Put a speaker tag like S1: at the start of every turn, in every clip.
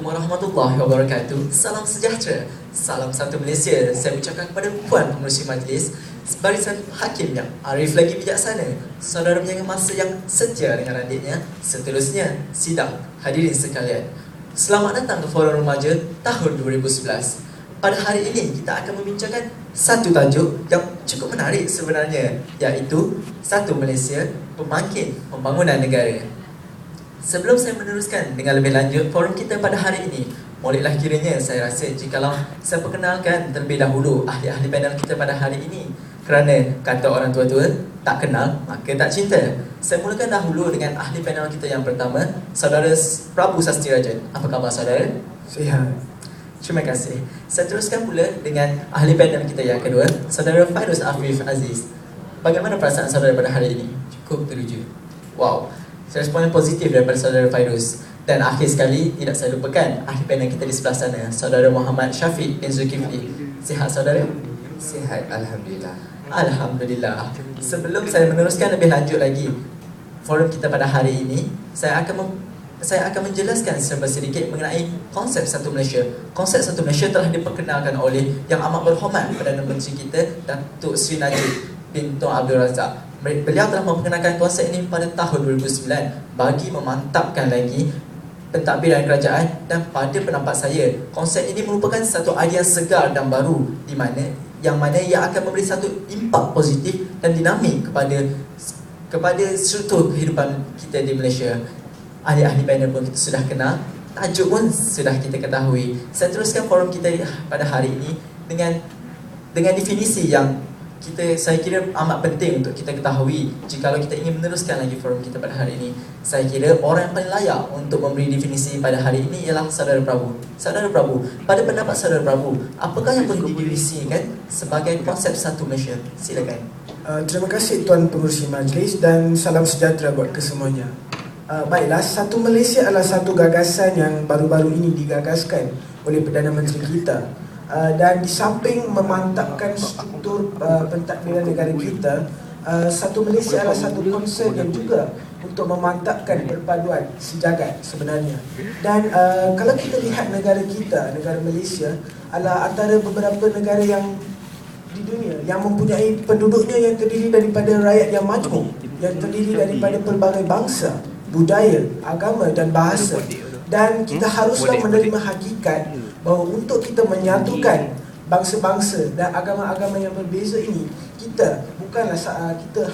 S1: Assalamualaikum warahmatullahi wabarakatuh. Salam sejahtera, salam satu Malaysia. Saya ucapkan kepada Puan Pengerusi Majlis, barisan hakim yang arif lagi bijaksana, saudara menjaga masa yang setia dengan adiknya, seterusnya sidang. Hadirin sekalian, selamat datang ke Forum Remaja tahun 2011. Pada hari ini kita akan membincangkan satu tajuk yang cukup menarik sebenarnya, iaitu Satu Malaysia, Pembangkit Pembangunan Negara. Sebelum saya meneruskan dengan lebih lanjut forum kita pada hari ini, bolehlah kiranya saya rasa jikalau saya perkenalkan terlebih dahulu ahli-ahli panel kita pada hari ini. Kerana kata orang tua-tua, tak kenal maka tak cinta. Saya mulakan dahulu dengan ahli panel kita yang pertama, Saudara Prabu Sastirajan. Apa khabar saudara?
S2: Sihat.
S1: Terima kasih. Saya teruskan pula dengan ahli panel kita yang kedua, Saudara Fairuz Afif Aziz. Bagaimana perasaan saudara pada hari ini?
S2: Cukup teruja.
S1: Wow, respon yang positif daripada saudara Fairuz. Dan akhir sekali, tidak saya lupakan ahli panel kita di sebelah sana, Saudara Muhammad Syafiq bin Zulkifli. Sihat saudara?
S2: Sihat, Alhamdulillah.
S1: Alhamdulillah. Sebelum saya meneruskan lebih lanjut lagi forum kita pada hari ini, saya akan menjelaskan sedikit mengenai konsep Satu Malaysia. Konsep Satu Malaysia telah diperkenalkan oleh Yang Amat Berhormat Perdana Menteri kita, Datuk Seri Najib bin Tun Abdul Razak. Beliau telah memperkenalkan konsep ini pada tahun 2009 bagi memantapkan lagi pentadbiran kerajaan, dan pada pendapat saya, konsep ini merupakan satu idea segar dan baru yang mana ia akan memberi satu impak positif dan dinamik kepada struktur kehidupan kita di Malaysia. Ahli-ahli panel pun kita sudah kenal, tajuk pun sudah kita ketahui. Saya teruskan forum kita pada hari ini dengan definisi yang saya kira amat penting untuk kita ketahui jikalau kita ingin meneruskan lagi forum kita pada hari ini. Saya kira orang yang paling layak untuk memberi definisi pada hari ini ialah Saudara Prabu. Saudara Prabu, pada pendapat Saudara Prabu, apakah yang boleh didefinisikan sebagai konsep Satu Malaysia? Silakan.
S2: Terima kasih Tuan Pengerusi Majlis dan salam sejahtera buat kesemuanya. Baiklah, Satu Malaysia adalah satu gagasan yang baru-baru ini digagaskan oleh Perdana Menteri kita. Dan di samping memantapkan struktur pentadbiran negara kita, Satu Malaysia adalah satu konsep yang juga untuk memantapkan perpaduan sejagat sebenarnya. Dan kalau kita lihat negara kita, negara Malaysia adalah antara beberapa negara yang di dunia yang mempunyai penduduknya yang terdiri daripada rakyat yang majmuk, yang terdiri daripada pelbagai bangsa, budaya, agama dan bahasa. Dan kita haruslah menerima hakikat bahawa untuk kita menyatukan bangsa-bangsa dan agama-agama yang berbeza ini, kita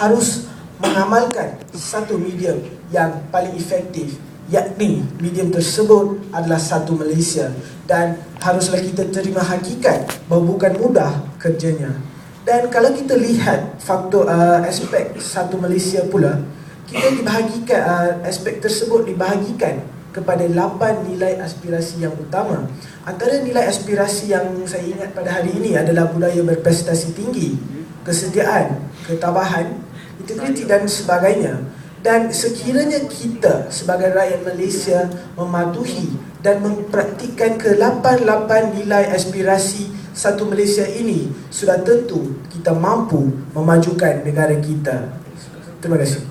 S2: harus mengamalkan satu medium yang paling efektif, yakni medium tersebut adalah Satu Malaysia. Dan haruslah kita terima hakikat bahawa bukan mudah kerjanya. Dan kalau kita lihat faktor aspek Satu Malaysia pula, kita dibahagikan, aspek tersebut dibahagikan kepada 8 nilai aspirasi yang utama. Antara nilai aspirasi yang saya ingat pada hari ini adalah budaya berprestasi tinggi, kesetiaan, ketabahan, integriti dan sebagainya. Dan sekiranya kita sebagai rakyat Malaysia mematuhi dan mempraktikkan ke-8 nilai aspirasi Satu Malaysia ini, sudah tentu kita mampu memajukan negara kita. Terima kasih.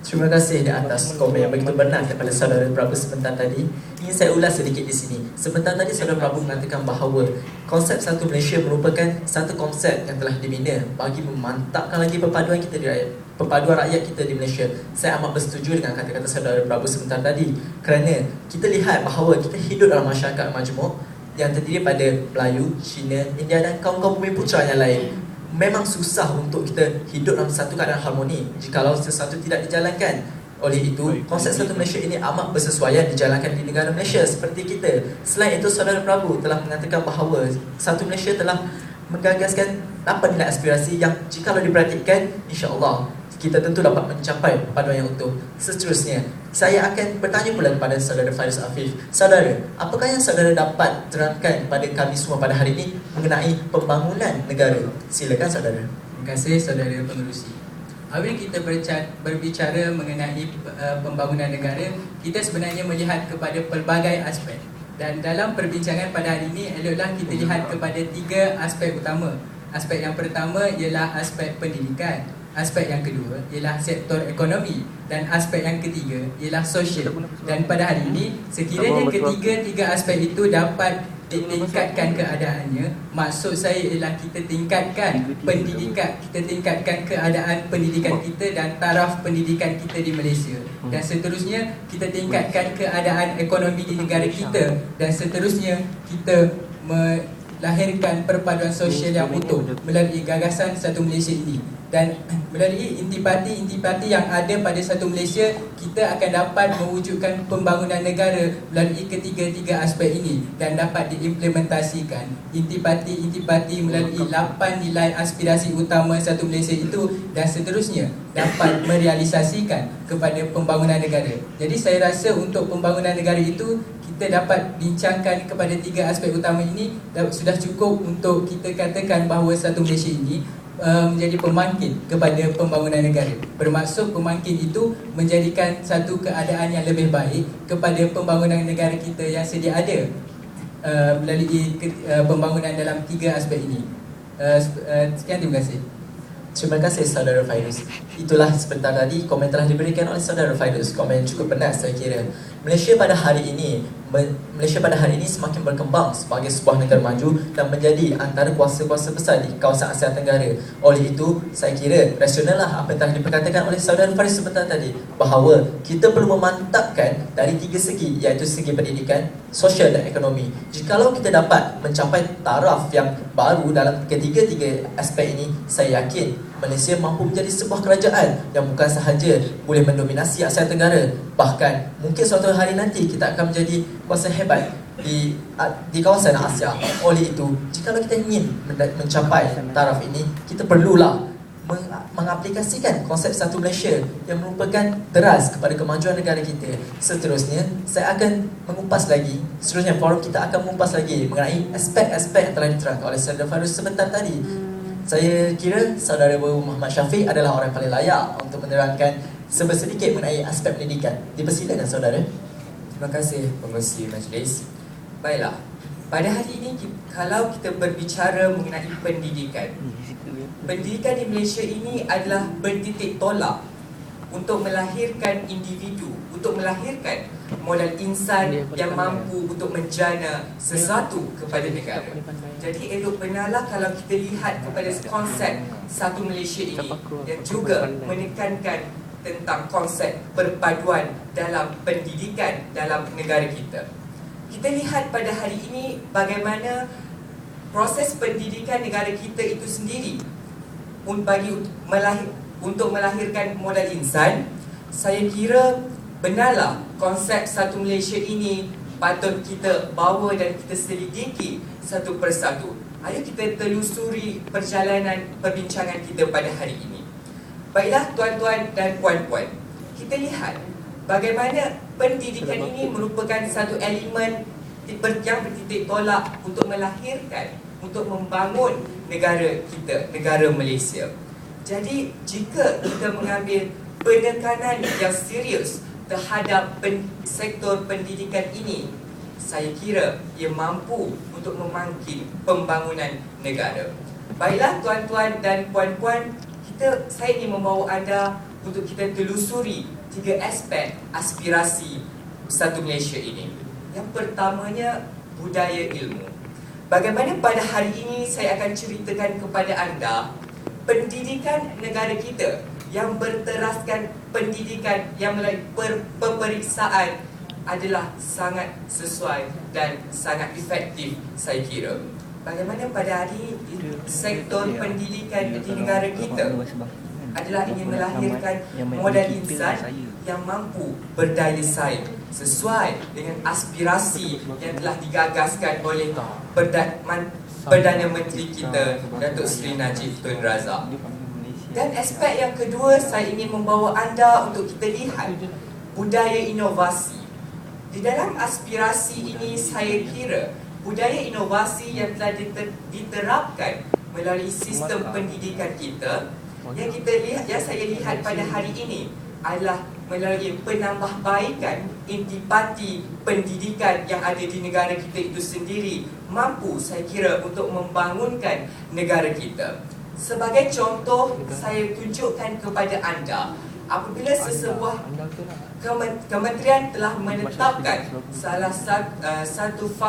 S1: Terima kasih di atas komen yang begitu benar daripada Saudara Prabu sebentar tadi. Ingin saya ulas sedikit di sini. Sebentar tadi Saudara Prabu mengatakan bahawa konsep Satu Malaysia merupakan satu konsep yang telah dibina bagi memantapkan lagi perpaduan rakyat kita di Malaysia. Saya amat bersetuju dengan kata-kata Saudara Prabu sebentar tadi, kerana kita lihat bahawa kita hidup dalam masyarakat majmuk yang terdiri pada Melayu, Cina, India dan kaum-kaum bumi putra yang lain. Memang susah untuk kita hidup dalam satu keadaan harmoni jikalau sesuatu tidak dijalankan. Oleh itu, konsep Satu Malaysia ini amat bersesuaian dijalankan di negara Malaysia seperti kita. Selain itu, Saudara Prabu telah mengatakan bahawa Satu Malaysia telah menggagaskan 8 nilai aspirasi yang jikalau dipraktikkan, insya-Allah kita tentu dapat mencapai perpaduan yang utuh. Seterusnya, saya akan bertanya pula kepada Saudara Fairuz Afif. Saudara, apakah yang saudara dapat terangkan kepada kami semua pada hari ini mengenai pembangunan negara? Silakan saudara.
S3: Terima kasih Saudara Pengerusi. Apabila kita berbicara mengenai pembangunan negara, kita sebenarnya melihat kepada pelbagai aspek. Dan dalam perbincangan pada hari ini, eloklah kita lihat kepada 3 aspek utama. Aspek yang pertama ialah aspek pendidikan. aspek yang kedua ialah sektor ekonomi, dan aspek yang ketiga ialah sosial. Dan pada hari ini, sekiranya ketiga-tiga aspek itu dapat ditingkatkan keadaannya, maksud saya ialah kita tingkatkan pendidikan, kita tingkatkan keadaan pendidikan kita dan taraf pendidikan kita di Malaysia, dan seterusnya kita tingkatkan keadaan ekonomi di negara kita, dan seterusnya kita melahirkan perpaduan sosial yang utuh melalui gagasan Satu Malaysia ini. Dan melalui intipati yang ada pada Satu Malaysia, kita akan dapat mewujudkan pembangunan negara melalui ketiga-tiga aspek ini dan dapat diimplementasikan. Intipati melalui 8 nilai aspirasi utama Satu Malaysia itu dan seterusnya dapat merealisasikan kepada pembangunan negara. Jadi saya rasa untuk pembangunan negara itu, kita dapat bincangkan kepada tiga aspek utama ini sudah cukup untuk kita katakan bahawa Satu Malaysia ini menjadi pembangkit kepada pembangunan negara. Bermaksud pembangkit itu menjadikan satu keadaan yang lebih baik kepada pembangunan negara kita yang sedia ada melalui pembangunan dalam tiga aspek ini. Sekian, terima kasih.
S1: Terima kasih Saudara Fairuz. Itulah sebentar tadi komen telah diberikan oleh Saudara Fairuz. Komen cukup benar saya kira. Malaysia pada hari ini semakin berkembang sebagai sebuah negara maju dan menjadi antara kuasa-kuasa besar di kawasan Asia Tenggara. Oleh itu, saya kira rasional lah apa yang telah diperkatakan oleh Saudara Faris sebentar tadi, bahawa kita perlu memantapkan dari tiga segi, iaitu segi pendidikan, sosial dan ekonomi. Jikalau kita dapat mencapai taraf yang baru dalam ketiga-tiga aspek ini, saya yakin Malaysia mampu menjadi sebuah kerajaan yang bukan sahaja boleh mendominasi Asia Tenggara, bahkan mungkin suatu hari nanti kita akan menjadi kuasa hebat di kawasan Asia. Oleh itu, jika kita ingin mencapai taraf ini, kita perlulah mengaplikasikan konsep Satu Malaysia yang merupakan teras kepada kemajuan negara kita. Seterusnya, saya akan mengupas lagi, seterusnya forum kita akan mengupas lagi mengenai aspek-aspek yang telah diterangkan oleh Saudara Fairuz sebentar tadi. Saya kira Saudara Muhammad Syafiq adalah orang yang paling layak untuk menerangkan sedikit mengenai aspek pendidikan. Dipersilakan Saudara.
S4: Terima kasih pengerusi majlis. Baiklah, pada hari ini kalau kita berbicara mengenai pendidikan di Malaysia ini adalah bertitik tolak untuk melahirkan individu, untuk melahirkan modal insan yang mampu untuk menjana sesuatu kepada negara. Jadi elok benarlah kalau kita lihat kepada konsep Satu Malaysia ini yang juga menekankan tentang konsep perpaduan dalam pendidikan dalam negara kita. Kita lihat pada hari ini bagaimana proses pendidikan negara kita itu sendiri untuk melahirkan modal insan. Saya kira benarlah konsep Satu Malaysia ini patut kita bawa dan kita selidiki satu persatu. Ayo kita telusuri perjalanan perbincangan kita pada hari ini. Baiklah tuan-tuan dan puan-puan, kita lihat bagaimana pendidikan ini merupakan satu elemen yang bertitik tolak untuk melahirkan, untuk membangun negara kita, negara Malaysia. Jadi jika kita mengambil penekanan yang serius terhadap sektor pendidikan ini, saya kira ia mampu untuk memangkin pembangunan negara. Baiklah tuan-tuan dan puan-puan, saya ingin membawa anda untuk kita telusuri tiga aspek aspirasi Satu Malaysia ini. Yang pertamanya, budaya ilmu. Bagaimana pada hari ini saya akan ceritakan kepada anda pendidikan negara kita yang berteraskan pendidikan yang melalui peperiksaan adalah sangat sesuai dan sangat efektif, saya kira. Bagaimana pada hari ini sektor pendidikan di negara kita adalah ingin melahirkan modal insan yang mampu berdaya saing sesuai dengan aspirasi yang telah digagaskan oleh Perdana Menteri kita, Datuk Seri Najib Tun Razak. Dan aspek yang kedua, saya ingin membawa anda untuk kita lihat budaya inovasi. Di dalam aspirasi ini, saya kira budaya inovasi yang telah diterapkan melalui sistem pendidikan kita, yang saya lihat pada hari ini adalah melalui penambahbaikan intipati pendidikan yang ada di negara kita itu sendiri, mampu saya kira untuk membangunkan negara kita. Sebagai contoh, saya tunjukkan kepada anda, apabila sesebuah kementerian telah menetapkan salah satu